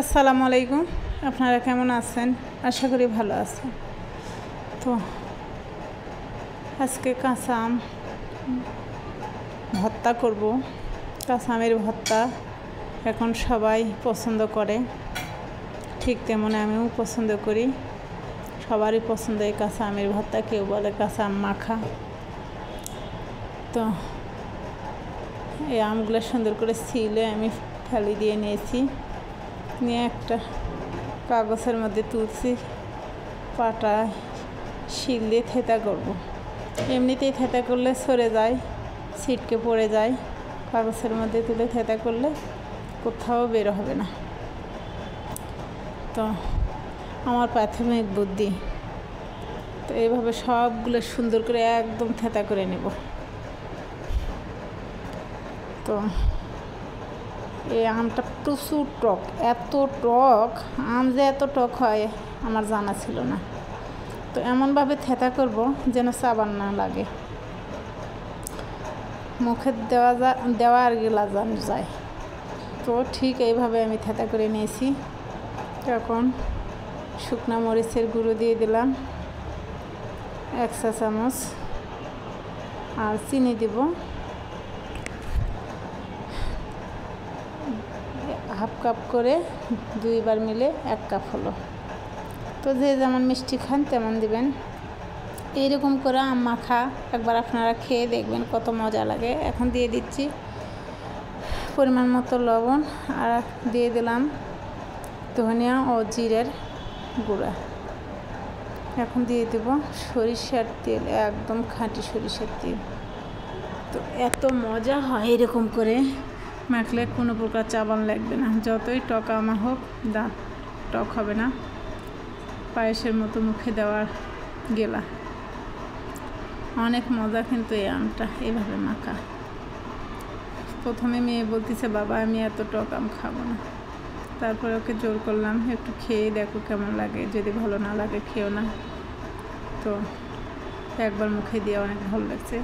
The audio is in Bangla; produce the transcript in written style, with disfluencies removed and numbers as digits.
আসসালামু আলাইকুম। আপনারা কেমন আছেন? আশা করি ভালো আছেন। তো আজকে কাঁচা আম ভর্তা করব। কাঁচা আমের ভর্তা এখন সবাই পছন্দ করে, ঠিক তেমন আমিও পছন্দ করি। সবারই পছন্দ এই কাঁচা আমের ভর্তা, কেউ বলে কাঁচা আম মাখা। তো এই আমগুলো সুন্দর করে ছিলে আমি ফালি দিয়ে নিয়েছি, নিয়ে একটা কাগজের মধ্যে তুলছি, পাটা শিল দিয়ে থেতা করব। এমনিতেই থেতা করলে সরে যায়, ছিটকে পড়ে যায়। কাগজের মধ্যে তুলে থেতা করলে কোথাও বের হবে না। তো আমার প্রাথমিক বুদ্ধি, তো এইভাবে সবগুলো সুন্দর করে একদম থেতা করে নেব। তো এই আমটা প্রচুর টক, এত টক আম যে এত টক হয় আমার জানা ছিল না। তো এমনভাবে থেতা করব যেন চাবান না লাগে, মুখে দেওয়া আর গেলা যায়। তো ঠিক এইভাবে আমি থেতা করে নিয়েছি। এখন শুকনো মরিচের গুঁড়ো দিয়ে দিলাম 1 চা চামচ, আর চিনি দিব হাফ কাপ করে, 2 বার মিলে 1 কাপ হলো। তো যে যেমন মিষ্টি খান তেমন দিবেন। এইরকম করে আম মাখা একবার আপনারা খেয়ে দেখবেন কত মজা লাগে। এখন দিয়ে দিচ্ছি পরিমাণ মতো লবণ, আর দিয়ে দিলাম ধনিয়া ও জিরের গুঁড়া। এখন দিয়ে দেব সরিষার তেল, একদম খাঁটি সরিষার তেল। তো এত মজা হয় এরকম করে মাখলে, কোনো প্রকার চাবান লাগবে না। যতই টক আম হোক, দাঁত টক হবে না, পায়েসের মতো মুখে দেওয়ার গেলা। অনেক মজা কিন্তু এই আমটা এইভাবে মাখা। প্রথমে মেয়ে বলতেছে, বাবা আমি এত টক আম খাবো না। তারপরে ওকে জোর করলাম, একটু খেয়ে দেখো কেমন লাগে, যদি ভালো না লাগে খেও না। তো একবার মুখে দিয়ে অনেক ভালো লাগছে।